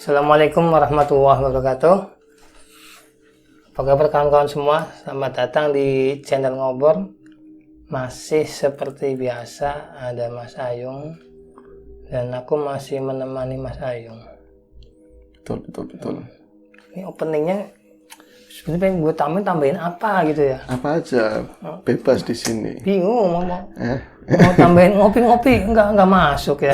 Assalamualaikum warahmatullahi wabarakatuh. Apa kabar kawan-kawan semua? Selamat datang di channel Ngobor. Masih seperti biasa ada Mas Ayung dan aku masih menemani Mas Ayung. Betul. Ini openingnya sebenarnya pengen gue tambahin apa gitu ya? Apa aja, bebas di sini. Bingung mau tambahin ngopi-ngopi nggak masuk ya.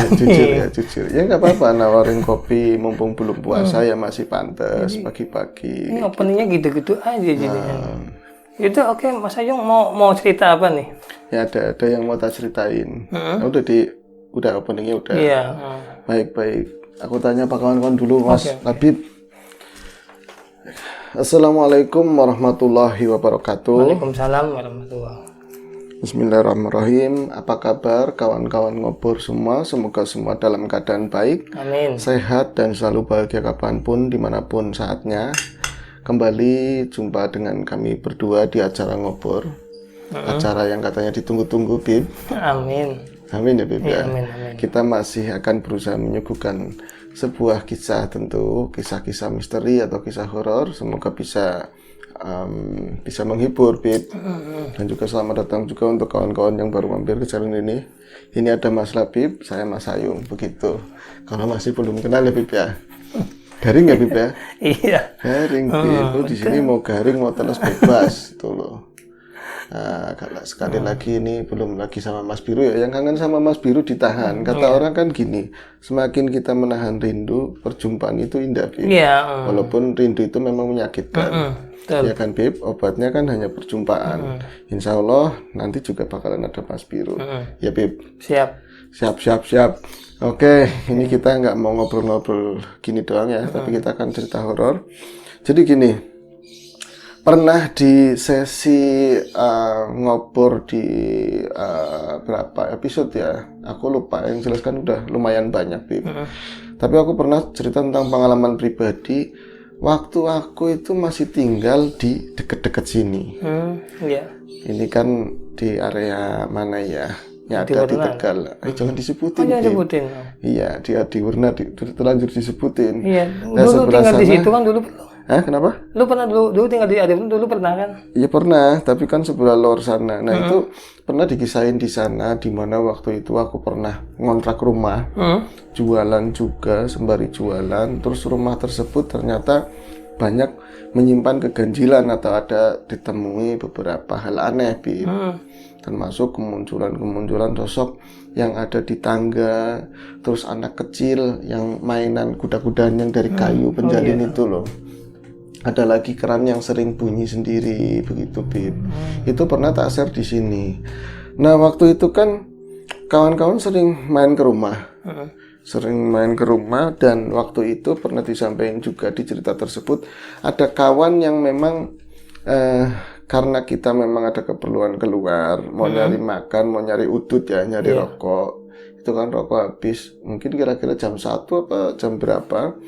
Jujur ya nggak apa-apa, nawarin kopi mumpung belum puasa ya masih pantas pagi-pagi. Ini openingnya gitu-gitu aja jadinya. Itu oke, Mas Ayung mau cerita apa nih? Ya ada yang mau tak ceritain. Udah openingnya udah. Iya. Baik. Aku tanya apa kawan-kawan dulu, Mas Labib. Assalamualaikum warahmatullahi wabarakatuh. Waalaikumsalam warahmatullahi wabarakatuh. Bismillahirrahmanirrahim. Apa kabar kawan-kawan Ngobor semua? Semoga semua dalam keadaan baik, Amin. sehat dan selalu bahagia kapanpun, dimanapun saatnya. Kembali jumpa dengan kami berdua di acara Ngobor. Acara yang katanya ditunggu-tunggu, Bib. Amin. Amin ya, Bib ya. Amin. Kita masih akan berusaha menyuguhkan sebuah kisah, tentu kisah-kisah misteri atau kisah horor. Semoga bisa menghibur, Bib. Dan juga selamat datang juga untuk kawan-kawan yang baru mampir ke channel ini. Ini ada Mas Labib, saya Mas Ayung, begitu. Kalau masih belum kenal ya, Bib ya. Garing ya, Bib ya? Iya. Garing, Bib. Di sini mau garing mau teles bebas, itu loh. Nah, kalau sekali lagi ini belum lagi sama Mas Biru ya. Yang kangen sama Mas Biru ditahan. Kata orang kan gini, semakin kita menahan rindu, perjumpaan itu indah, Bib. Iya. Walaupun rindu itu memang menyakitkan. Ya kan, Bib, obatnya kan hanya perjumpaan. Insya Allah nanti juga bakalan ada Mas Biru. Ya, Bib. Siap. Oke, ini kita nggak mau ngobrol-ngobrol gini doang ya, tapi kita akan cerita horor. Jadi gini, pernah di sesi Ngobor di berapa episode ya? Aku lupa, yang jelas kan udah lumayan banyak, Bib. Tapi aku pernah cerita tentang pengalaman pribadi waktu aku itu masih tinggal di deket-deket sini. Iya. Ini kan di area mana ya? Ya ada di Tegal. Jangan disebutin. Jangan disebutin. Iya, di Warna terlanjur disebutin. Iya. Nah, dulu tinggal di situ kan dulu. Kenapa? Lu pernah dulu tinggal di Adem dulu pernah kan? Iya pernah, tapi kan sebelah luar sana. Nah itu pernah dikisahin di sana, di mana waktu itu aku pernah ngontrak rumah, jualan juga sembari jualan. Terus rumah tersebut ternyata banyak menyimpan keganjilan atau ada ditemui beberapa hal aneh, Bib. Termasuk kemunculan sosok yang ada di tangga, terus anak kecil yang mainan kuda-kudaan yang dari kayu penjalin itu loh. Ada lagi keran yang sering bunyi sendiri begitu, Bib. Itu pernah tak share di sini. Nah waktu itu kan kawan-kawan sering main ke rumah. Dan waktu itu pernah disampaikan juga di cerita tersebut ada kawan yang memang karena kita memang ada keperluan keluar, mau nyari makan, mau nyari udut ya, nyari rokok. Itu kan rokok habis, mungkin kira-kira jam 1 apa jam berapa.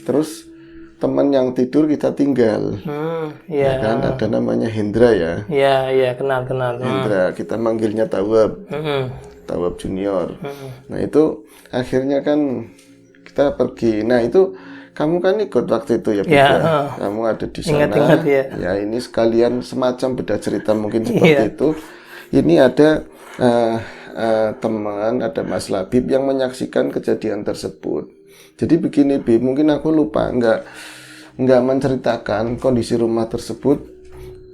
Terus teman yang tidur kita tinggal. Ya kan, ada namanya Hendra ya. Iya, kenal. Hendra, kita manggilnya Tawab. Tawab Junior. Nah itu akhirnya kan kita pergi. Nah itu kamu kan ikut waktu itu ya, kamu ada di sana. Ingat, ya. Ya ini sekalian semacam beda cerita mungkin seperti itu. Ini ada teman, ada Mas Labib yang menyaksikan kejadian tersebut. Jadi begini, Bib, mungkin aku lupa nggak menceritakan kondisi rumah tersebut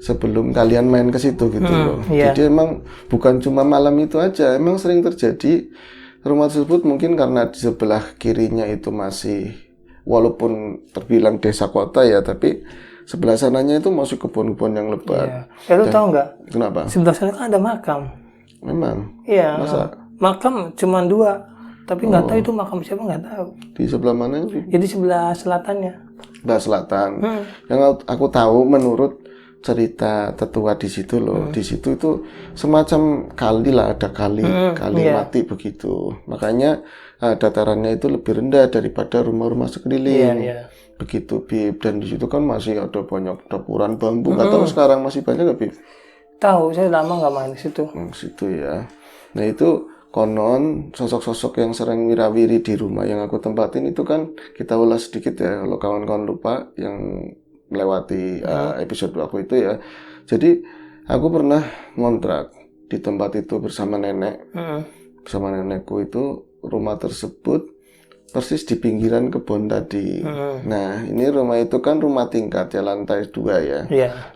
sebelum kalian main ke situ gitu loh. Jadi emang bukan cuma malam itu aja, emang sering terjadi rumah tersebut mungkin karena di sebelah kirinya itu masih walaupun terbilang desa kota ya, tapi sebelah sananya itu masih kebun-kebun yang lebat. Lu tahu nggak? Kenapa? Sebelah sana kan ada makam. Memang. Iya. Masa? Makam cuma 2, tapi nggak tahu itu makam siapa, nggak tahu. Di sebelah mana sih? Jadi sebelah selatannya. Sebelah selatan. Yang aku tahu menurut cerita tetua di situ loh, di situ itu semacam kali lah, ada kali mati begitu. Makanya datarannya itu lebih rendah daripada rumah-rumah sekeliling. Begitu, Bib. Dan di situ kan masih ada banyak dapur bambu. Nggak tahu sekarang masih banyak nggak, Bib? Tahu, saya lama nggak main ke situ. Situ ya. Nah itu konon sosok-sosok yang sering wirawiri di rumah yang aku tempatin itu kan kita ulas sedikit ya kalau kawan-kawan lupa yang melewati episode aku itu ya. Jadi aku pernah ngontrak di tempat itu bersama nenek. Bersama nenekku itu rumah tersebut persis di pinggiran kebun tadi. Nah, ini rumah itu kan rumah tingkat ya, lantai 2 ya.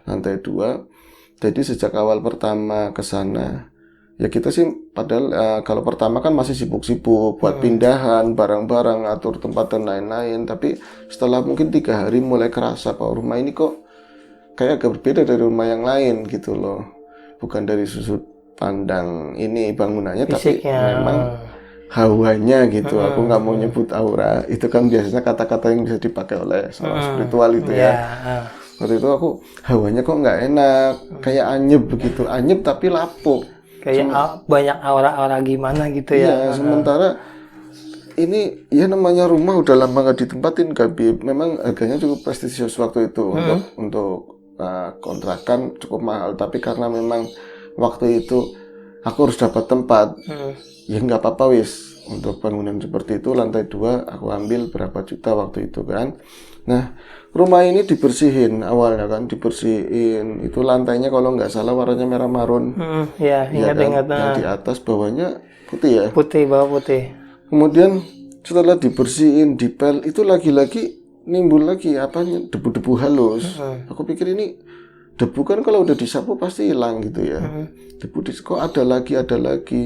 Lantai 2. Jadi sejak awal pertama ke sana, ya kita sih padahal kalau pertama kan masih sibuk-sibuk buat pindahan, barang-barang, atur tempat dan lain-lain. Tapi setelah mungkin 3 hari mulai kerasa bahwa rumah ini kok kayak agak berbeda dari rumah yang lain gitu loh. Bukan dari sudut pandang ini bangunannya, fisiknya. Tapi memang hawanya gitu. Aku nggak mau nyebut aura. Itu kan biasanya kata-kata yang bisa dipakai oleh seorang spiritual itu ya. Waktu itu aku hawanya kok nggak enak, kayak anyep begitu, anyep tapi lapuk. Kayak banyak aura-aura gimana gitu ya. Sementara ini ya namanya rumah udah lama nggak ditempatin, Gabi. Memang harganya cukup prestisius waktu itu untuk kontrakan cukup mahal. Tapi karena memang waktu itu aku harus dapat tempat, ya nggak apa-apa wis. Untuk bangunan seperti itu lantai 2 aku ambil berapa juta waktu itu kan. Nah, rumah ini dibersihin awalnya kan, dibersihin. Itu lantainya kalau nggak salah warnanya merah marun. Ingat-ingat. Yang di atas bawahnya putih ya. Putih, bawah putih. Kemudian setelah dibersihin, dipel, itu lagi-lagi nimbul lagi debu-debu halus. Aku pikir ini debu kan kalau udah disapu pasti hilang gitu ya. Debu kok ada lagi,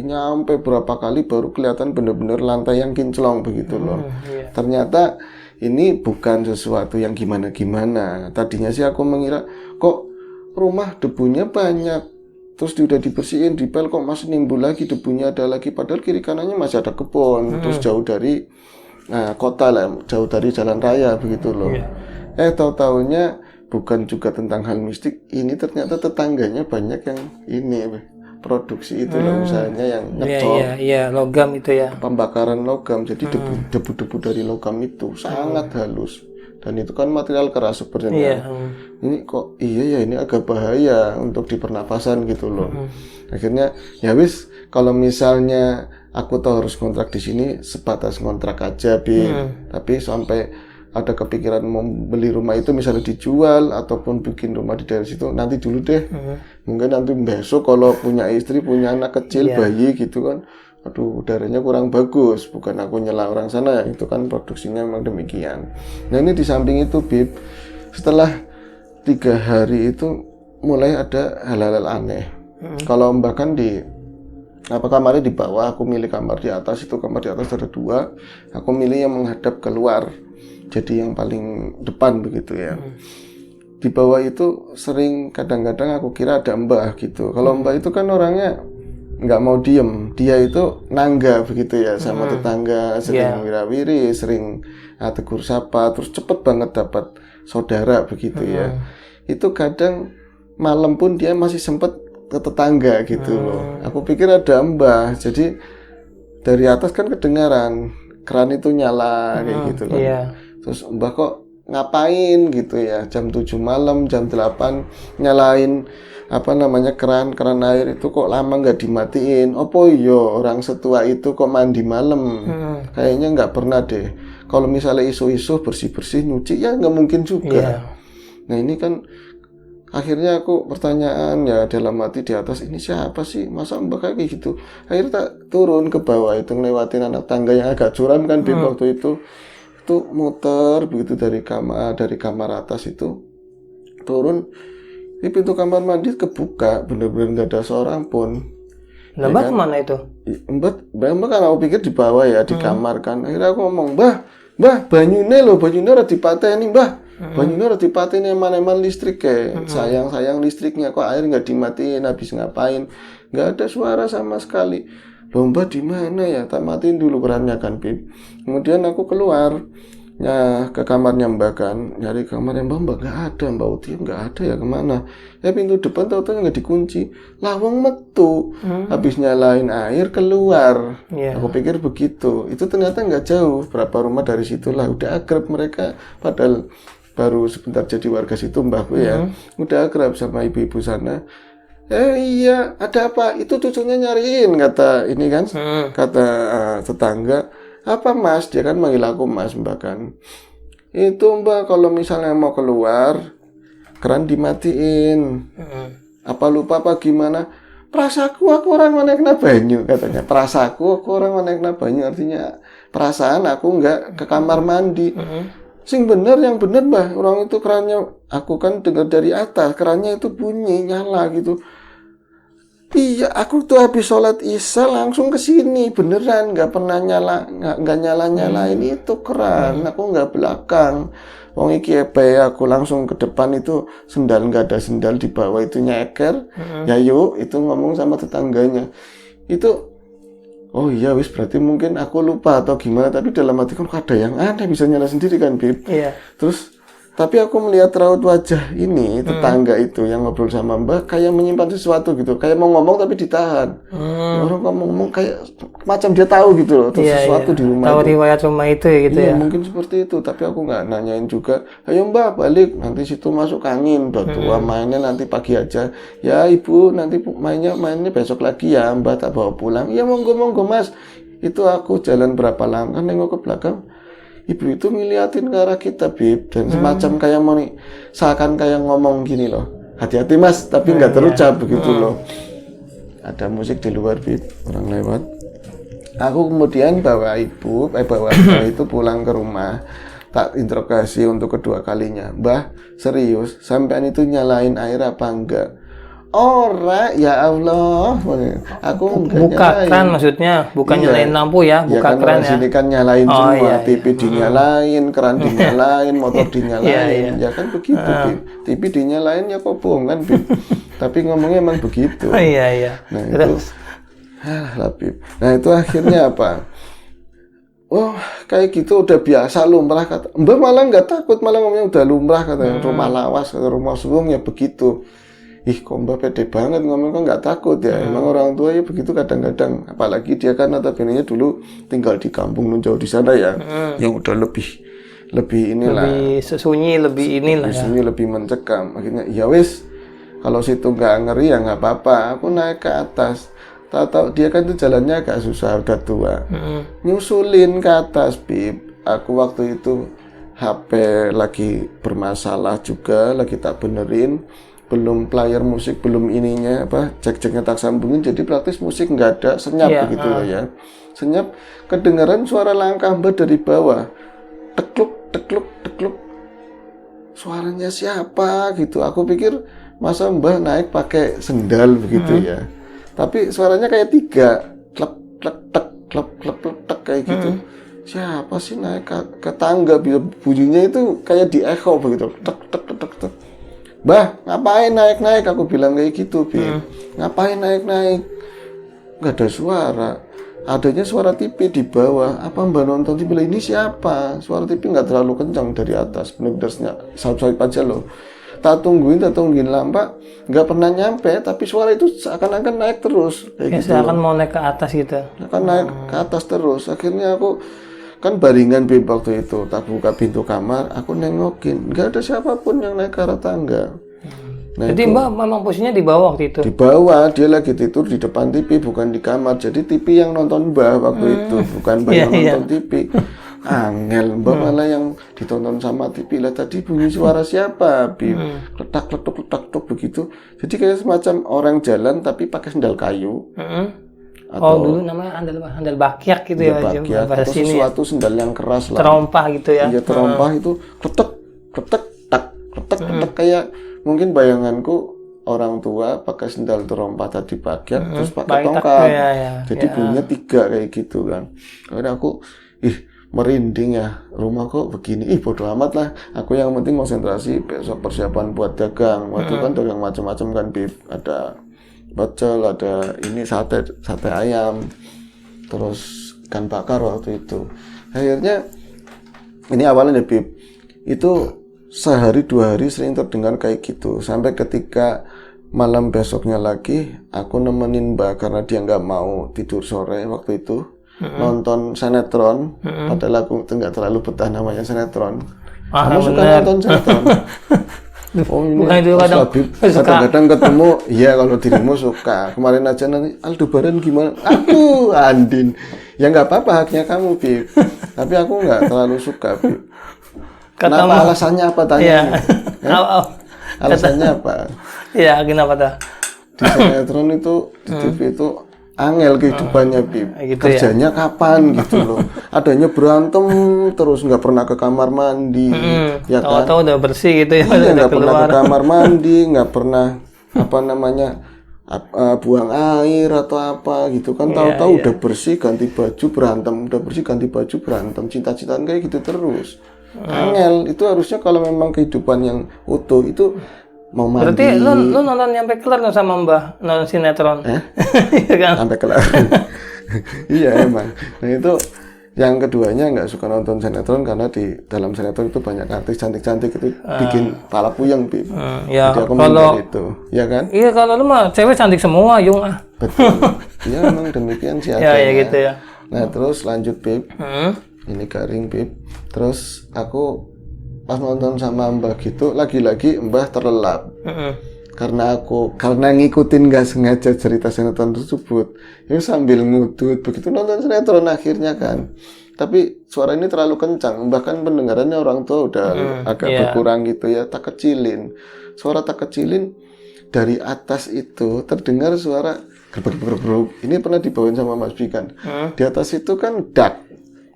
nyampe berapa kali baru kelihatan bener-bener lantai yang kinclong begitu loh. Ternyata ini bukan sesuatu yang gimana-gimana. Tadinya sih aku mengira kok rumah debunya banyak, terus udah dibersihin, dipel kok masih nimbul lagi debunya ada lagi. Padahal kiri kanannya masih ada kebun, terus jauh dari kota lah, jauh dari jalan raya begitu loh. Tahu-taunya bukan juga tentang hal mistik. Ini ternyata tetangganya banyak yang ini produksi itu loh, misalnya yang ngecor. Logam itu ya. Pembakaran logam, jadi debu-debu dari logam itu sangat halus. Dan itu kan material keras sebenarnya. Ini kok ini agak bahaya untuk di pernapasan gitu loh. Akhirnya ya wis, kalau misalnya aku tahu harus kontrak di sini, sebatas kontrak aja, tapi sampai ada kepikiran mau beli rumah itu misalnya dijual ataupun bikin rumah di daerah situ, nanti dulu deh. Mungkin nanti besok kalau punya istri, punya anak kecil, bayi gitu kan, aduh udaranya kurang bagus. Bukan aku nyela orang sana, itu kan produksinya memang demikian. Nah ini di samping itu Bib, setelah 3 hari itu mulai ada hal-hal aneh. Kalau bahkan kamarnya di bawah, aku milih kamar di atas. Itu kamar di atas ada 2, aku milih yang menghadap keluar, jadi yang paling depan begitu ya. Di bawah itu sering kadang-kadang aku kira ada mbah gitu. Kalau mbah itu kan orangnya nggak mau diem, dia itu nangga begitu ya sama tetangga, sering wirawiri, sering tegur sapa, terus cepet banget dapat saudara begitu ya. Itu kadang malam pun dia masih sempet ke tetangga gitu loh. Aku pikir ada mbah, jadi dari atas kan kedengaran keran itu nyala kayak gitu kan. Terus mbah kok ngapain gitu ya, jam 7 malam, jam 8 nyalain keran air itu kok lama nggak dimatiin. Opo yo orang setua itu kok mandi malam? Kayaknya nggak pernah deh. Kalau misalnya isu-isu bersih-bersih nyuci ya nggak mungkin juga. Nah ini kan akhirnya aku pertanyaan ya dalam hati di atas, ini siapa sih, masa mbak kayak gitu. Akhirnya tak turun ke bawah itu ngelewatin anak tangga yang agak curam kan di waktu itu muter begitu dari kamar atas itu turun di pintu kamar mandi kebuka, bener-bener nggak ada seorang pun. Mbak kemana itu? Mbak kan aku pikir di bawah ya, di kamar kan. Akhirnya aku ngomong, mbah banyune ora dipateni mbah. Banyune ora dipateni, eman-eman listrik kayak sayang listriknya, kok air nggak dimatiin, habis ngapain? Nggak ada suara sama sekali. Lomba di mana ya? Tak matiin dulu perannya kan, Bib. Kemudian aku keluar ke kamarnya Mbak kan, nyari kamarnya Mbak nggak ada, Mbak Uti nggak ada ya, kemana? Ya pintu depan tahu-tahu nggak dikunci, lawang metu, habis nyalain air keluar. Aku pikir begitu, itu ternyata nggak jauh, berapa rumah dari situlah, udah akrab mereka, padahal baru sebentar jadi warga situ mbahku ya, udah akrab sama ibu-ibu sana. Iya, ada apa? Itu cucunya nyariin, kata ini kan, kata tetangga. Apa Mas? Dia kan manggil aku Mas, Mbak kan. Itu Mbak, kalau misalnya mau keluar, keran dimatiin. Apa lupa apa gimana? Perasaku aku orang mana kena banyu, katanya. Perasaku aku orang mana kena banyu, artinya perasaan aku nggak ke kamar mandi. Sing bener, yang bener Mbah, orang itu kerannya, aku kan dengar dari atas, kerannya itu bunyi, nyala gitu. Iya, aku tuh habis sholat isya langsung ke sini, beneran, nggak pernah nggak nyalain itu keran, aku nggak belakang. Wong iki epe, aku langsung ke depan itu sendal, nggak ada sendal di bawah itu nyeker. Ya yuk, itu ngomong sama tetangganya. Itu, oh iya wis berarti mungkin aku lupa atau gimana, tapi dalam hati kan ada yang aneh bisa nyala sendiri kan, Bib. Iya. Terus tapi aku melihat raut wajah ini tetangga itu yang ngobrol sama Mbak kayak menyimpan sesuatu gitu, kayak mau ngomong tapi ditahan. Ya, orang ngomong kayak macam dia tahu gitu loh, terus sesuatu di rumah. Tahu riwayat rumah itu ya gitu ya. Mungkin seperti itu, tapi aku nggak nanyain juga. Ayo Mbak balik, nanti situ masuk angin, tua mainnya nanti pagi aja. Ya Ibu nanti mainnya besok lagi ya, Mbak tak bawa pulang. Ya monggo Mas. Itu aku jalan berapa langkah nengok ke belakang. Ibu itu ngeliatin ke arah kita, Bib, dan semacam kayak mau nih, seakan kayak ngomong gini loh, hati-hati Mas, tapi nggak terucap begitu loh. Ada musik di luar, Bib, orang lewat. Aku kemudian bawa bawa itu pulang ke rumah, tak interogasi untuk kedua kalinya. Mbah, serius, sampean itu nyalain air apa enggak? Ora, ya Allah, aku buka keran maksudnya, bukan nyalain lampu ya, buka kan keran ya. Sini kan nyalain semua, TV dinyalain, keran dinyalain, motor dinyalain, ya kan begitu, TV dinyalain ya kok bohongan, Bib. Tapi ngomongnya emang begitu. Iya. Nah itu, Bib. Nah itu akhirnya apa? Oh kayak gitu udah biasa lumrah, kata Mbak, malah nggak takut, malah ngomongnya udah lumrah, katanya. Rumah lawas, rumah suwung ya begitu. Ih kok Mbak pede banget ngomong, kok nggak takut ya. Emang orang tua ya begitu kadang-kadang, apalagi dia kan notabene dulu tinggal di kampung nun jauh di sana ya, yang udah lebih inilah, lebih sunyi, lebih inilah ya. Sunyi, lebih mencekam. Akhirnya ya wis, kalau situ nggak ngeri ya nggak apa-apa, aku naik ke atas. Tahu dia kan tuh jalannya agak susah, udah tua. Nyusulin ke atas, Bib. Aku waktu itu HP lagi bermasalah juga, lagi tak benerin. Belum player musik, belum ininya cek-ceknya tak sambungin, jadi praktis musik nggak ada, senyap begitu loh ya. Senyap, kedengaran suara langkah Mbak dari bawah, tekluk. Suaranya siapa gitu? Aku pikir masa Mbak naik pakai sendal begitu ya. Tapi suaranya kayak 3, klep kayak gitu. Siapa sih naik ke tangga? Bunyinya itu kayak di echo begitu, tek. Bah, ngapain naik? Aku bilang kayak gitu, Bib. Ngapain naik? Nggak ada suara. Adanya suara TV di bawah. Apa Mbak nonton TV? Ini siapa? Suara TV nggak terlalu kencang dari atas. Bener-bener salip aja loh. Tak tungguin lampa. Nggak pernah nyampe. Tapi suara itu seakan-akan naik terus. Kayak gitu. Seakan mau naik ke atas gitu. Akan naik ke atas terus. Akhirnya aku kan baringan, Bib, waktu itu tak buka pintu kamar, aku nengokin, nggak ada siapapun yang naik ke arah tangga. Nah, jadi Mbak memang posisinya di bawah waktu itu? Di bawah, dia lagi tidur di depan TV, bukan di kamar. Jadi TV yang nonton Mbak waktu itu, bukan Mbak yang nonton TV. Angel, Mbak malah yang ditonton sama TV. Lah tadi bunyi suara siapa, Bib? Letak begitu. Jadi kayak semacam orang jalan tapi pakai sendal kayu. Atau dulu namanya handal bakyak gitu ya, bakyak, atau sesuatu sendal yang keras lah. Terompah gitu ya. Iya, terompah itu kletek kayak mungkin bayanganku orang tua pakai sendal terompah tadi bakyak terus pakai tongkat. Jadi bunyinya 3 kayak gitu kan. Akhirnya aku merinding ya, rumah kok begini. Bodo amat lah. Aku yang penting konsentrasi besok persiapan buat dagang. Waktu kan dagang macam-macam kan, Bib. Ada pecel, ada ini sate ayam, terus ikan bakar waktu itu. Akhirnya ini awalnya ya, Bib, itu sehari 2 hari sering terdengar kayak gitu, sampai ketika malam besoknya lagi aku nemenin Mbak karena dia nggak mau tidur sore waktu itu, nonton sinetron. Padahal aku nggak terlalu betah namanya sinetron. Kamu suka nonton sinetron? Oh ini Bukan itu Mas kadang Habib suka. kadang-kadang ketemu, iya kalau dirimu suka. Kemarin aja nanti Aldebaran gimana? Aku Andin. Ya nggak apa-apa haknya kamu, Bib. Tapi aku nggak terlalu suka, Bib. Kenapa Ketemu. alasannya apa tanya? Iya. Eh? Alasannya apa? Iya, kenapa tuh? Di sinetron itu di TV itu angel kehidupannya, Bib. Gitu Kerjanya kapan gitu loh. Adanya berantem terus nggak pernah ke kamar mandi, ya kan? Tahu-tahu udah bersih gitu ya, Iya, udah nggak pernah keluar. ke kamar mandi, nggak pernah apa namanya buang air atau apa gitu kan. Tahu-tahu udah bersih ganti baju berantem, udah bersih ganti baju berantem, cinta-cintaan kayak gitu terus. Angel itu harusnya kalau memang kehidupan yang utuh itu mau mandi. Berarti lu nonton nyampe kelar tuh sama Mbah nonton sinetron. Iya kan? Sampai kelar. Iya emang. Nah itu yang keduanya nggak suka nonton sinetron karena di dalam sinetron itu banyak artis cantik-cantik itu bikin pala puyeng, Bib. Ya, Jadi aku kalau menghindari itu, ya kan? iya kalau lu mah cewek cantik semua, Yung ah. Betul. Ya emang demikian sih Ya, adanya. ya gitu ya. Nah terus lanjut, Bib. Hmm. Ini garing, Bib. Terus aku pas nonton sama Mbah gitu, lagi-lagi Mbah terlelap. Karena ngikutin gak sengaja cerita sinetron tersebut, ya sambil ngudut begitu nonton sinetron akhirnya kan. Tapi suara ini terlalu kencang, bahkan pendengarannya orang tua udah agak berkurang gitu ya, tak kecilin. Suara tak kecilin dari atas itu terdengar suara gerbek. Ini pernah dibawain sama Mas Bikan. Di atas itu kan dak.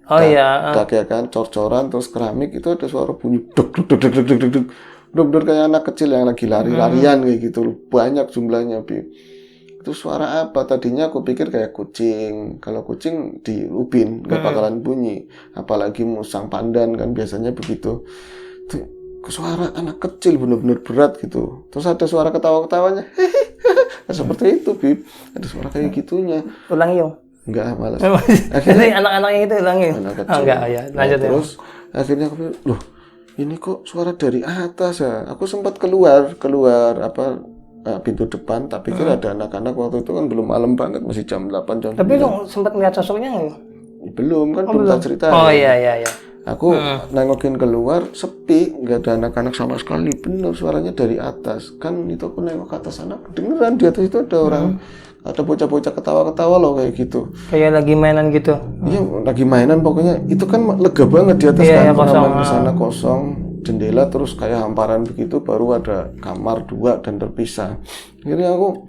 Oh iya. Dak ya kan, cor-coran terus keramik itu ada suara bunyi deg deg deg deg deg deg. Bener-bener kayak anak kecil yang lagi lari-larian kayak gitu loh. Banyak jumlahnya, Bi. Itu suara apa? Tadinya aku pikir kayak kucing. Kalau kucing diubin, nggak bakalan bunyi. Apalagi musang pandan kan biasanya begitu. Itu suara anak kecil bener-bener berat gitu. Terus ada suara ketawa-ketawanya. Seperti itu, Bib. Ada suara kayak gitunya. Ulang Yung. Enggak, malas. Jadi anak-anaknya itu ulang Yung. Anak kecil. Oh, enggak ya. Lanjut ya. Terus akhirnya aku pikir, loh ini kok suara dari atas ya. Aku sempat keluar pintu depan, tapi kira ada anak-anak waktu itu kan belum malam banget, masih jam 8 jam 9. Tapi lu sempat ngeliat sosoknya nggak? Belum kan, belum tak cerita. Oh iya. Aku nengokin keluar, sepi, nggak ada anak-anak sama sekali. Bener suaranya dari atas. Kan itu aku nengok ke atas sana, beneran di atas itu ada orang, ada bocah-bocah ketawa-ketawa loh kayak gitu. Kayak lagi mainan gitu. Iya, lagi mainan pokoknya. Itu kan lega banget di atas kan, kosong. di sana kosong, jendela terus kayak hamparan begitu, baru ada kamar 2 dan terpisah. Akhirnya aku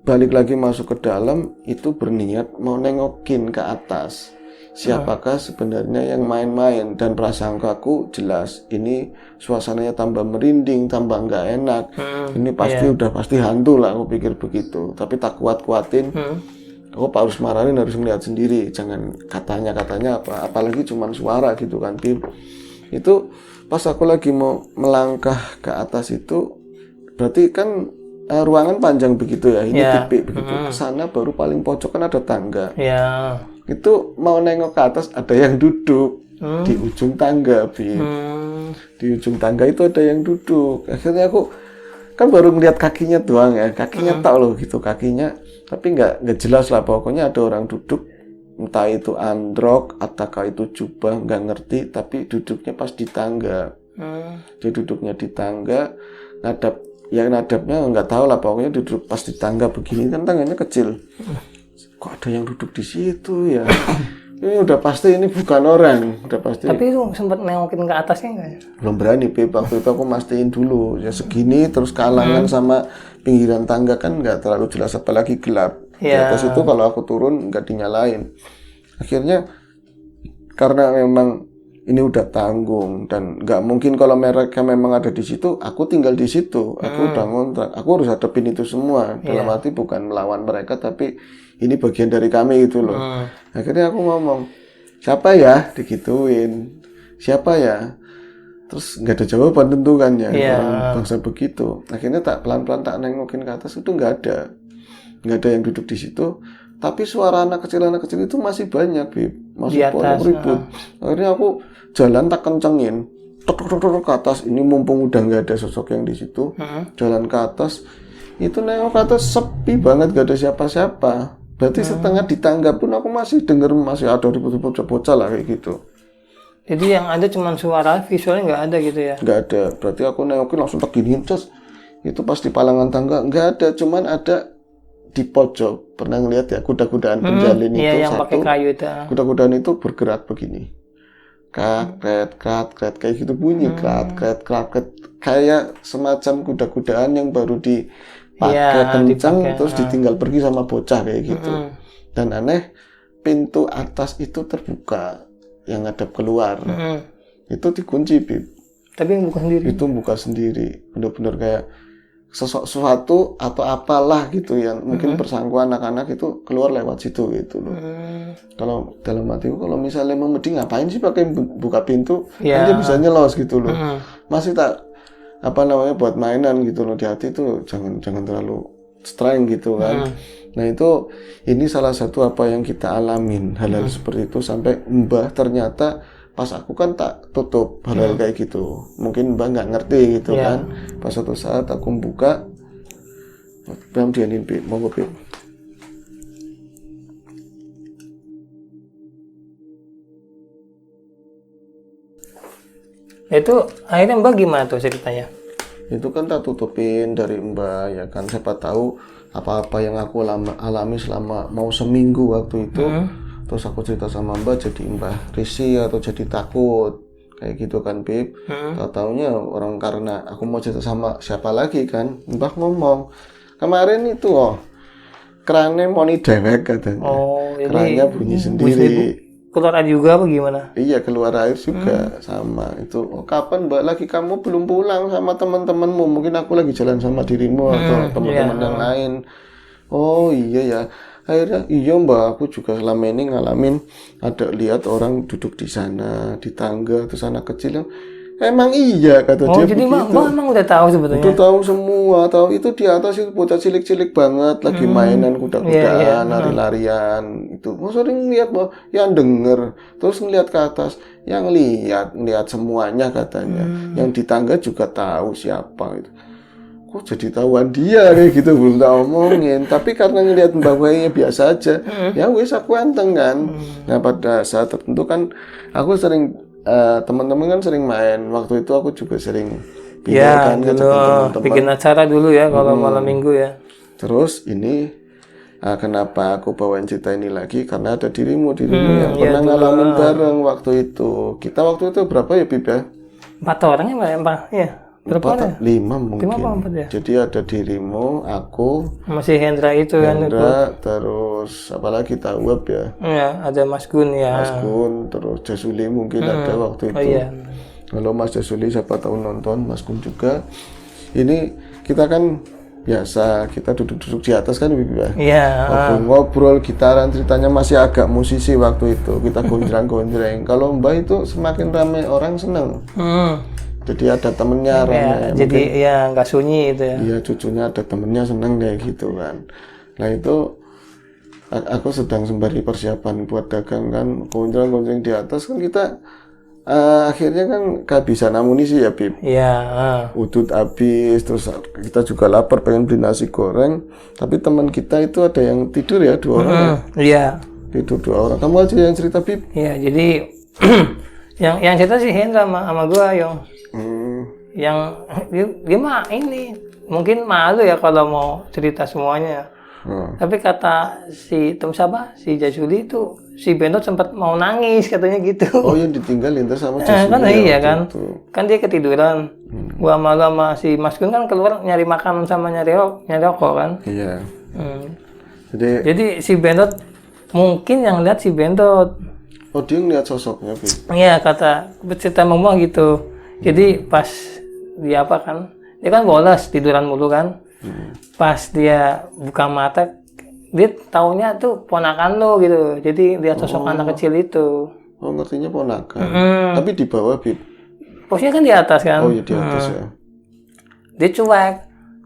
balik lagi masuk ke dalam, itu berniat mau nengokin ke atas. Siapakah sebenarnya yang main-main, dan prasangkaku jelas ini suasananya tambah merinding, tambah nggak enak. Ini pasti hantu lah, aku pikir begitu. Tapi tak kuat-kuatin. Aku harus marahin, harus ngeliat sendiri, jangan katanya apa, apalagi cuman suara gitu kan, Bim. Itu pas aku lagi mau melangkah ke atas itu, berarti kan ruangan panjang begitu ya, ini tipik begitu. Kesana baru paling pojok kan ada tangga. Itu mau nengok ke atas, ada yang duduk di ujung tangga, Bim. Di ujung tangga itu ada yang duduk. Akhirnya aku kan baru ngeliat kakinya doang ya, kakinya tak loh gitu kakinya, tapi nggak jelas lah, pokoknya ada orang duduk, entah itu androk ataukah itu jubah, nggak ngerti, tapi duduknya pas di tangga. Dia duduknya di tangga, nadapnya nggak tahu lah, pokoknya duduk pas di tangga begini kan, tangganya kecil. Kok ada yang duduk di situ ya? Ini udah pasti ini bukan orang, udah pasti. Tapi lu sempat nengokin ke atasnya nggak? Belum berani, Beb. Waktu itu aku mastiin dulu ya segini, terus kehalangan sama pinggiran tangga kan nggak terlalu jelas, apalagi gelap. Di atas itu kalau aku turun nggak dinyalain. Akhirnya karena memang ini udah tanggung dan nggak mungkin kalau mereka memang ada di situ, aku tinggal di situ. Aku udah ngontrak, aku harus hadapin itu semua. Dalam arti bukan melawan mereka, tapi ini bagian dari kami gitu loh. Akhirnya aku ngomong, siapa ya? Digituin. Siapa ya? Terus nggak ada jawaban tentu kan ya, orang bangsa begitu. Akhirnya tak pelan-pelan tak nengokin ke atas, itu nggak ada yang duduk di situ. Tapi suara anak kecil itu masih banyak, Bib. Masih banyak ribut. Akhirnya aku jalan tak kencengin, tok ke atas. Ini mumpung udah nggak ada sosok yang di situ, jalan ke atas. Itu nengok ke atas sepi banget, gak ada siapa-siapa. Berarti setengah di tangga pun aku masih denger masih ada ribut-ribut bocah lah kayak gitu. Jadi yang ada cuma suara, visualnya nggak ada gitu ya? Nggak ada. Berarti aku nengokin langsung tak giniin, Cas. Itu pas di palangan tangga nggak ada, cuman ada di pojok. Pernah ngeliat ya kuda-kudaan penjalin itu yang satu. pakai kayu itu. Kuda-kudaan itu bergerak begini. Krat, kayak gitu bunyi, krat, kayak semacam kuda-kudaan yang baru dipakai kencang, terus ditinggal pergi sama bocah kayak gitu. Dan aneh, pintu atas itu terbuka, yang ngadap keluar. Itu dikunci, Bib. Tapi yang buka sendiri? Itu buka sendiri, bener-bener kayak sesuatu atau apalah gitu yang mungkin bersangkutan anak-anak itu keluar lewat situ gitu loh. Kalau dalam hatiku kalau misalnya memedi ngapain sih pakai buka pintu, kan dia bisa nyelos gitu loh. Masih tak buat mainan gitu loh, di hati tuh jangan terlalu strength gitu kan. Nah itu ini salah satu apa yang kita alamin hal-hal seperti itu sampai Mbah ternyata pas aku kan tak tutup hal-hal kayak gitu, mungkin Mbak nggak ngerti gitu kan. Pas suatu saat aku buka, Bang dianin Bib, mau Bib. Itu akhirnya Mbak gimana tuh ceritanya? Itu kan tak tutupin dari Mbak ya kan, siapa tahu apa-apa yang aku alami selama mau seminggu waktu itu. Terus aku cerita sama Mbak, jadi Mbak risih atau jadi takut kayak gitu kan Bib. Tahu-taunya orang karena aku mau cerita sama siapa lagi kan, Mbak ngomong kemarin itu kerannya mau dewek katanya. Kerannya bunyi sendiri. Keluar air juga apa gimana? Iya keluar air juga sama itu. Kapan Mbak lagi kamu belum pulang sama teman-temanmu? Mungkin aku lagi jalan sama dirimu atau teman-teman yang lain. Oh iya ya. Akhirnya iya Mbak, aku juga selama ini ngalamin ada lihat orang duduk di sana di tangga, terus anak kecil yang emang iya kata dia jadi begitu. Mbak emang udah tahu sebetulnya? Udah tahu semua, tahu itu di atas itu bocah cilik-cilik banget lagi mainan kuda-kudaan, lari-larian itu. Sering lihat Mbak, yang denger, terus ngelihat ke atas, yang lihat semuanya katanya. Yang di tangga juga tahu siapa itu. Kok jadi tahuan dia kayak gitu, belum tak omongin. Tapi karena ngelihat Mbak Wainya biasa aja, ya wis aku anteng kan. Nah pada saat tertentu kan aku sering teman-teman kan sering main. Waktu itu aku juga sering kan teman-teman. Bikin acara dulu ya kalau malam minggu ya. Terus ini kenapa aku bawain cerita ini lagi karena ada dirimu yang pernah ngalamin bareng waktu itu. Kita waktu itu berapa ya Bib ya? 4 orang ya Mbak ya. Berapa ya? 5 mungkin. 5 apa 4 ya? Jadi ada dirimu, aku, masih Hendra itu kan. Hendra, terus apalagi Tawab ya. Iya, ada Mas Gun ya. Mas Gun, terus Jasuli mungkin ada waktu itu. Kalau Mas Jasuli siapa tahu nonton, Mas Gun juga. Ini kita kan biasa, kita duduk-duduk di atas kan Bibi ya. Iya. Ngobrol gitaran, ceritanya masih agak musisi waktu itu. Kita gonjreng-gonjreng. Kalau Mbak itu semakin ramai orang seneng. Jadi ada temennya jadi ya nggak sunyi itu ya. Iya cucunya ada temennya seneng kayak gitu kan. Nah itu aku sedang sembari persiapan buat dagang kan, gonjreng di atas kan kita akhirnya kan kehabisan amunisi ya Bib. Iya. Udut habis, terus kita juga lapar pengen beli nasi goreng, tapi teman kita itu ada yang tidur ya 2 orang. Iya. Tidur 2 orang. Kamu aja yang cerita Bib. Iya jadi yang cerita sih Hendra sama gua yang dia mah ini mungkin malu ya kalau mau cerita semuanya. Tapi kata si si Jasuli itu si Bentot sempat mau nangis katanya gitu. Oh yang ditinggalin terus sama Jasuli. Kan iya kan. Kan dia ketiduran. Gua malu sama si Mas Gun kan keluar nyari makanan sama nyari rokok kan. Iya. Jadi si Bentot mungkin yang lihat si Bentot. Oh dia ngeliat sosoknya Bib. Iya kata cerita mama gitu. Jadi pas dia kan bolos tiduran mulu kan. Pas dia buka mata dia taunya tuh ponakan lo gitu. Jadi lihat sosok anak kecil itu. Oh ngertinya ponakan. Tapi di bawah Bib. Posisinya kan di atas kan. Oh iya di atas ya. Dia cuek.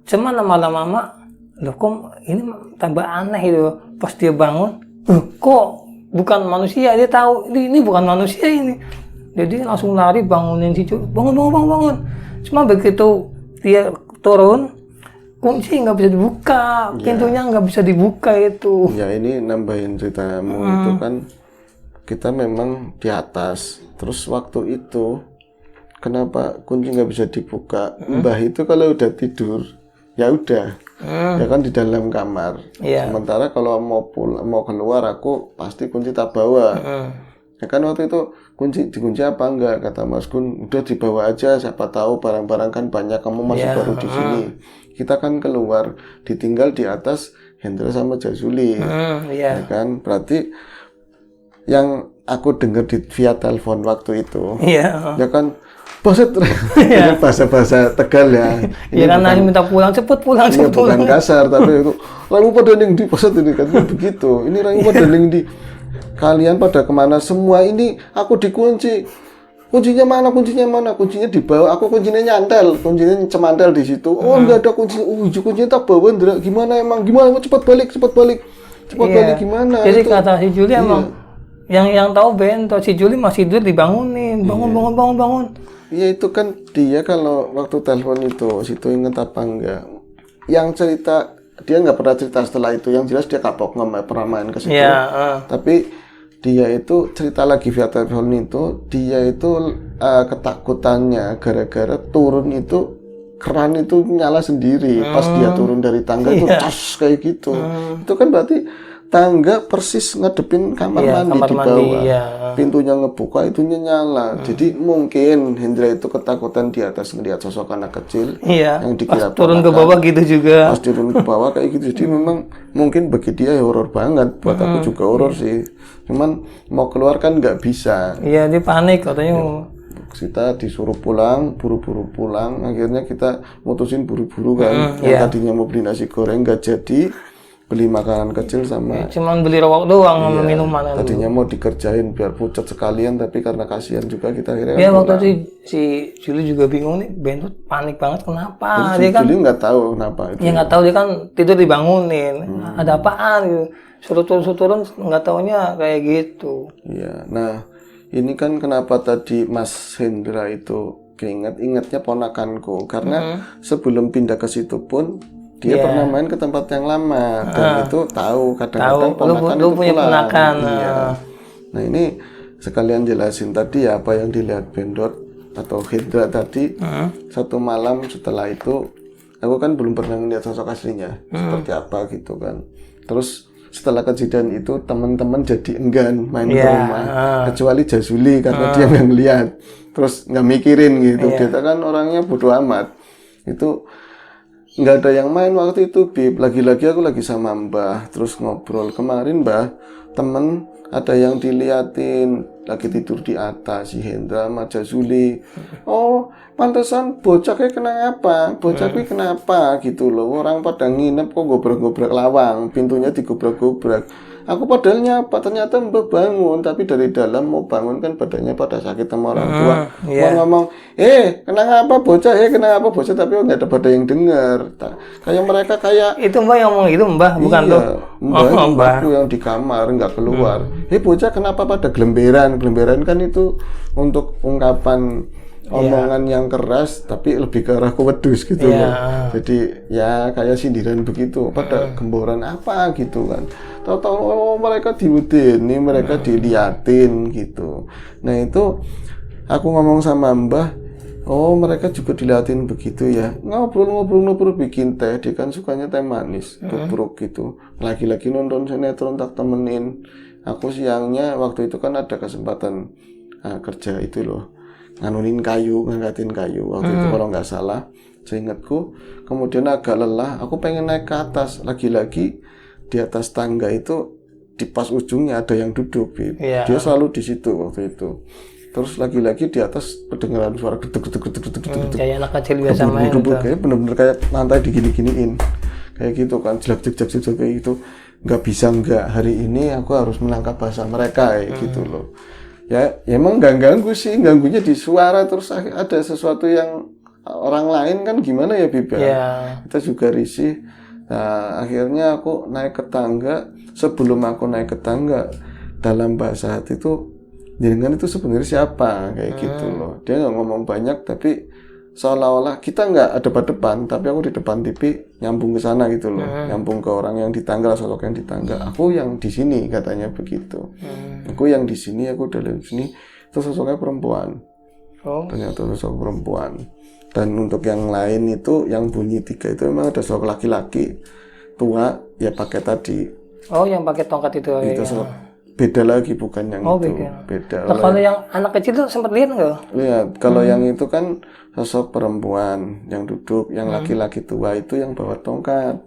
Cuman lama-lama loh kok ini tambah aneh gitu. Pas dia bangun, kok bukan manusia. Dia tahu ini bukan manusia ini. Jadi langsung lari bangunin si cucu, bangun. Cuma begitu dia turun, kunci nggak bisa dibuka, pintunya nggak bisa dibuka itu. Ya ini nambahin ceritamu itu kan kita memang di atas. Terus waktu itu kenapa kunci nggak bisa dibuka? Mbah itu kalau udah tidur ya udah, ya kan di dalam kamar. Sementara kalau mau keluar aku pasti kunci tak bawa. Ya kan waktu itu dikunci apa enggak, kata Mas Gun, udah dibawa aja, siapa tahu barang-barang kan banyak, kamu masih baru di sini. Kita kan keluar, ditinggal di atas Hendra sama Jazuli. Ya kan, berarti yang aku dengar via telepon waktu itu, ya kan, boset, bahasa-bahasa Tegal ya. Iya kan, nanya minta pulang, cepet pulang. Bukan kasar, tapi itu ramu pada ning di boset ini kan begitu. Ini ramu pada ning di, kalian pada kemana semua, ini aku dikunci. Kuncinya mana? Kuncinya dibawa. Aku kuncinya kuncinya cemantel di situ. Oh, enggak ada kunci. Kuncinya tak bawa, Ndra. Gimana cepat balik gimana? Jadi itu, kata si Juli emang yang tahu Bento, si Juli masih tidur dibangunin. Bangun. Iya, itu kan dia kalau waktu telepon itu, situ inget apa enggak? Yang cerita dia nggak pernah cerita setelah itu. Yang jelas dia kapok, nggak pernah main ke situ. Tapi dia itu cerita lagi via telepon itu, dia itu ketakutannya gara-gara turun itu keran itu nyala sendiri. Pas dia turun dari tangga itu cas kayak gitu. Itu kan berarti tangga persis ngadepin kamar mandi di bawah. Pintunya ngebuka, itunya nyala. Jadi mungkin Hendra itu ketakutan di atas ngelihat sosok anak kecil yang dikira pas turun ke bawah gitu juga. Pas turun ke bawah kayak gitu. Jadi memang mungkin bagi dia ya horor banget. Buat aku juga horor sih. Cuman mau keluar kan nggak bisa. Iya, dia panik katanya. Kita disuruh pulang, buru-buru pulang. Akhirnya kita mutusin buru-buru kan. Yang tadinya mau beli nasi goreng nggak jadi. Beli makanan kecil sama cuman beli rokok doang sama minuman. Tadinya mau dikerjain biar pucat sekalian, tapi karena kasihan juga kita akhirnya waktu itu si Juli juga bingung nih, Bento panik banget kenapa. Jadi dia kan Juli nggak tahu kenapa itu. Ya nggak tahu, dia kan tidur dibangunin. Ada apaan gitu. Suruh turun nggak taunya kayak gitu. Iya. Nah, ini kan kenapa tadi Mas Hendra itu ingatnya ponakanku, karena sebelum pindah ke situ pun dia pernah main ke tempat yang lama dan itu tahu kadang-kadang ponakan lu itu punya pulang. Ponakan. Nah, ini sekalian jelasin tadi ya apa yang dilihat Bendot atau Hendra tadi. Satu malam setelah itu aku kan belum pernah melihat sosok aslinya seperti apa gitu kan. Terus setelah kejadian itu teman-teman jadi enggan main ke rumah, kecuali Jazuli karena dia nggak ngeliat, terus nggak mikirin gitu. Dia kan orangnya bodoh amat. Itu nggak ada yang main waktu itu, Bib. Lagi-lagi aku lagi sama Mbah, terus ngobrol. Kemarin Mbah, temen ada yang diliatin lagi tidur di atas, si Hendra sama Jazuli. Oh, pantesan bocah kayak kenapa? Bocah kayak kenapa gitu loh. Orang pada nginep kok gobrak-gobrak lawang, pintunya digobrak-gobrak. Aku padahal nyapa, ternyata Mbah bangun, tapi dari dalam mau bangun kan badannya pada sakit sama orang tua. Mau ngomong, kenapa bocah, tapi nggak ada yang dengar. Kayak mereka kayak itu Mbah yang ngomong itu, Mbah bukan tuh. Mbahku yang di kamar nggak keluar. Bocah kenapa pada gelemberan kan itu untuk ungkapan omongan yang keras tapi lebih ke arah wedus gitu loh. Jadi ya kayak sindiran begitu, pada gemboran apa gitu kan. Tahu-tahu mereka diudeni, mereka diliatin gitu. Nah itu aku ngomong sama Mbah, mereka juga diliatin begitu ya. Ngobrol bikin teh, dia kan sukanya teh manis, tubruk gitu. Lagi-lagi nonton sinetron tak temenin. Aku siangnya waktu itu kan ada kesempatan kerja itu loh, ngangkatin kayu waktu itu kalau nggak salah, seingatku. Kemudian agak lelah, aku pengen naik ke atas. Lagi-lagi di atas tangga itu di pas ujungnya ada yang duduk, Bib. Dia selalu di situ waktu itu. Terus lagi-lagi di atas kedengaran suara gedek. Kayak anak kecil biasa main gitu. Kayak bener-bener kayak lantai digini-giniin. Kayak gitu kan, jelek kayak gitu. Nggak bisa hari ini aku harus menangkap bahasa mereka kayak gitu loh. Ya emang nggak ganggu sih, ganggunya di suara. Terus ada sesuatu yang orang lain kan gimana ya, Bib? Kita juga risih. Nah, akhirnya aku naik ke tangga. Sebelum aku naik ke tangga, dalam bahasa hati itu, jenengan itu sebenarnya siapa kayak gitu loh. Dia nggak ngomong banyak, tapi seolah-olah kita nggak ada depan, tapi aku di depan TV nyambung ke sana gitu loh, nyambung ke orang yang di tangga, sosok yang di tangga. Aku yang di sini katanya begitu. Aku yang di sini, aku dalam sini. Itu sosoknya perempuan. Ternyata sosok perempuan. Dan untuk yang lain itu, yang bunyi 3 itu memang ada sosok laki-laki tua, ya pakai tadi. Yang pakai tongkat itu. Itu sosok beda lagi, bukan yang itu. Beda. Nah, kalau yang anak kecil tuh sempat lihat nggak? Lihat, kalau yang itu kan sosok perempuan yang duduk, yang laki-laki tua itu yang bawa tongkat.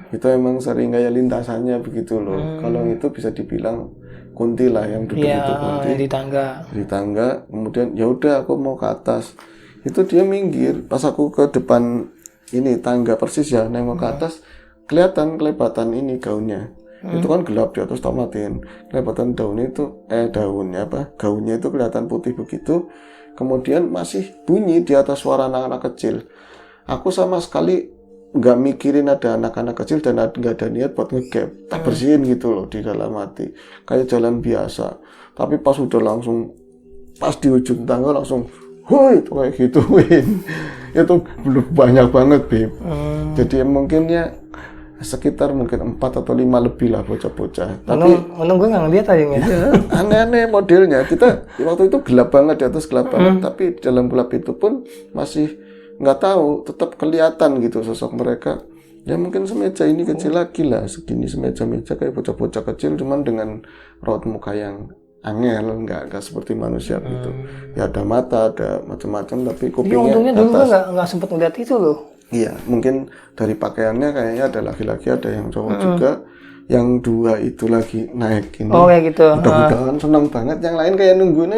Itu emang sering kayak lintasannya begitu loh. Kalau itu bisa dibilang kunti lah yang duduk itu kunti. Di tangga. Di tangga, kemudian ya udah aku mau ke atas. Itu dia minggir. Pas aku ke depan ini tangga persis ya, nengok ke atas, kelihatan kelebatan ini gaunnya. Itu kan gelap di atas tamatin. Kelebatan daunnya itu gaunnya itu kelihatan putih begitu. Kemudian masih bunyi di atas suara anak-anak kecil. Aku sama sekali nggak mikirin ada anak-anak kecil dan nggak ada niat buat ngegap. Tak bersihin gitu loh di dalam hati. Kayak jalan biasa. Tapi pas udah langsung, pas di ujung tangga langsung, woi, itu kayak gituin. Itu belum banyak banget, Bib. Jadi mungkin ya sekitar mungkin 4 atau 5 lebih lah bocah-bocah. Tapi untung gue nggak ngeliat aja ya. Iya, aneh-aneh modelnya. Kita waktu itu gelap banget, di atas gelap banget, tapi dalam gelap itu pun masih nggak tahu, tetap kelihatan gitu sosok mereka. Ya mungkin semeja ini kecil lagi lah, segini semeja-meja kayak bocah-bocah kecil, cuman dengan raut muka yang angel, nggak seperti manusia gitu. Ya ada mata, ada macam-macam, tapi kupingnya untungnya dulu gue nggak sempet ngeliat itu loh. Iya, mungkin dari pakaiannya kayaknya ada laki-laki, ada yang cowok juga. Yang 2 itu lagi naik ini. Kayak gitu. Mudah-mudahan senang banget. Yang lain kayak nunggunya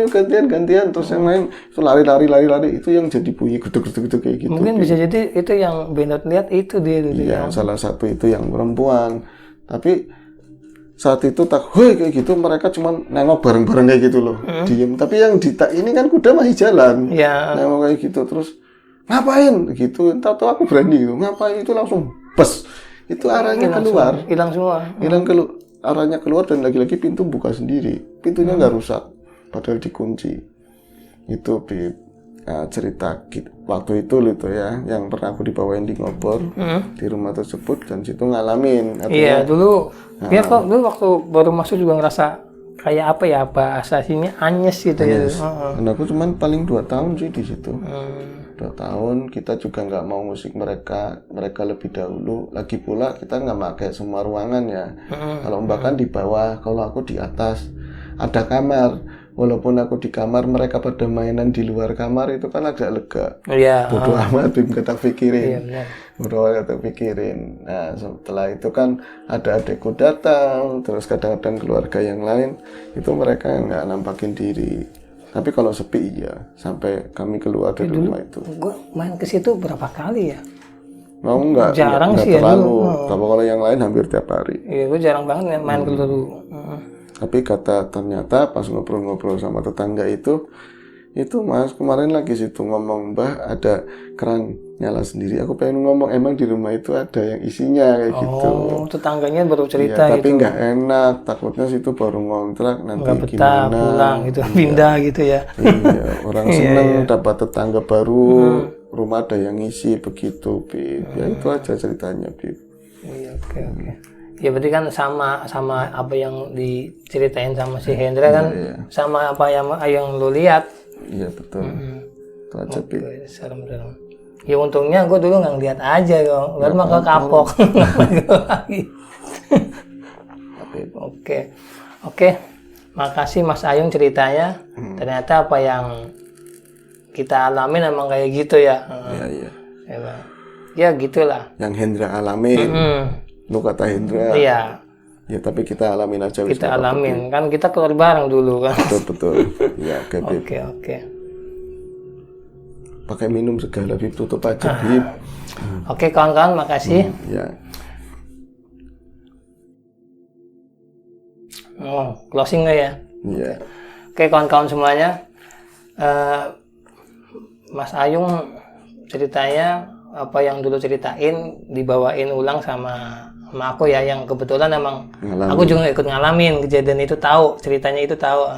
gantian. Terus yang lain itu lari. Itu yang jadi bunyi geduk-geduk kayak gitu. Mungkin bisa jadi itu yang Benot lihat itu dia dulu. Iya, salah satu itu yang perempuan. Tapi saat itu kayak gitu, mereka cuma nengok bareng-bareng kayak gitu loh. Diem. Tapi yang ini kan kuda masih jalan. Iya. Nengok kayak gitu terus ngapain gitu, tahu aku berani gitu, ngapain itu langsung bes, itu arahnya keluar, hilang semua, arahnya keluar dan lagi-lagi pintu buka sendiri, pintunya nggak rusak, padahal dikunci. Itu cerita waktu itu ya, yang pernah aku dibawain di Ngobor di rumah tersebut, dan situ ngalamin. Iya dulu, dulu waktu baru masuk juga ngerasa kayak bahasa sini anyes gitu ya. Dan aku cuman paling 2 tahun sih di situ. 2 tahun, kita juga nggak mau musik mereka lebih dahulu. Lagi pula kita nggak pakai semua ruangan ya. Kalau Mbak kan di bawah, kalau aku di atas. Ada kamar, walaupun aku di kamar, mereka pada mainan di luar kamar, itu kan agak lega. Bodoh amat, Bim, kata pikirin. Bodoh amat kata pikirin. Nah, setelah itu kan ada adekku datang, terus kadang-kadang keluarga yang lain, itu mereka nggak nampakin diri. Tapi kalau sepi iya, sampai kami keluar dari rumah itu. Gue main ke situ berapa kali ya? Jarang sih terlalu. Ya. Kalau yang lain hampir tiap hari. Iya, gue jarang banget main ke dulu. Tapi ternyata pas ngobrol-ngobrol sama tetangga itu Mas kemarin lagi situ ngomong, Mbah ada keran nyala sendiri. Aku pengen ngomong, emang di rumah itu ada yang isinya kayak gitu. Tetangganya baru cerita ya, tapi nggak enak, takutnya situ baru ngontrak nanti nggak betah, gimana pulang gitu, pindah gitu ya. Iya, orang seneng dapat tetangga baru, rumah ada yang ngisi begitu, Bib. Ya itu aja ceritanya, Bib. Iya, oke. Ya berarti kan sama apa yang diceritain sama si Hendra kan, sama apa yang lu lihat. Iya betul. Itu aja, Bib. Serem. Ya untungnya gue dulu nggak ngeliat aja dong, baru mah kapok. Oke. Makasih Mas Ayung ceritanya. Ternyata apa yang kita alamin emang kayak gitu ya. Iya. Ya gitulah. Yang Hendra alamin. Lu kata Hendra. Iya. Ya tapi kita alamin aja. Kita alamin. Kan kita keluar bareng dulu kan. Betul. Ya, Oke. Pakai minum segala, Bib, tutup aja, Bib. Oke, kawan-kawan, makasih. Ya. Closing nggak ya? Iya. Oke, kawan-kawan semuanya. Mas Ayung ceritanya apa yang dulu ceritain dibawain ulang sama aku ya, yang kebetulan emang aku juga ikut ngalamin kejadian itu, tahu ceritanya itu tahu.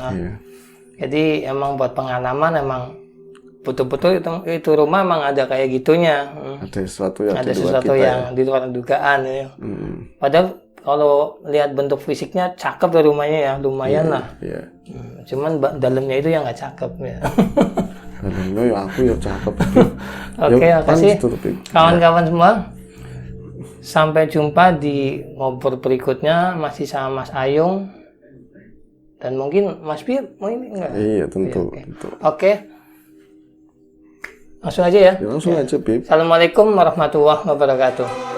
Jadi emang buat pengalaman emang betul-betul itu rumah emang ada kayak gitunya. Ada sesuatu yang Ada di luar sesuatu kita yang di luar dugaan ya. Padahal kalau lihat bentuk fisiknya cakep ya rumahnya ya, lumayan lah. Iya. Cuman dalamnya itu yang nggak cakep ya. Dalamnya ya aku ya cakep. Oke, makasih tutupi. kawan-kawan semua. Sampai jumpa di ngobrol berikutnya masih sama Mas Ayung dan mungkin Mas Bir mau ini enggak? Iya, tentu. Oke. Tentu. Oke. Langsung aja ya. Ya, langsung aja, Bib. Assalamualaikum warahmatullahi wabarakatuh.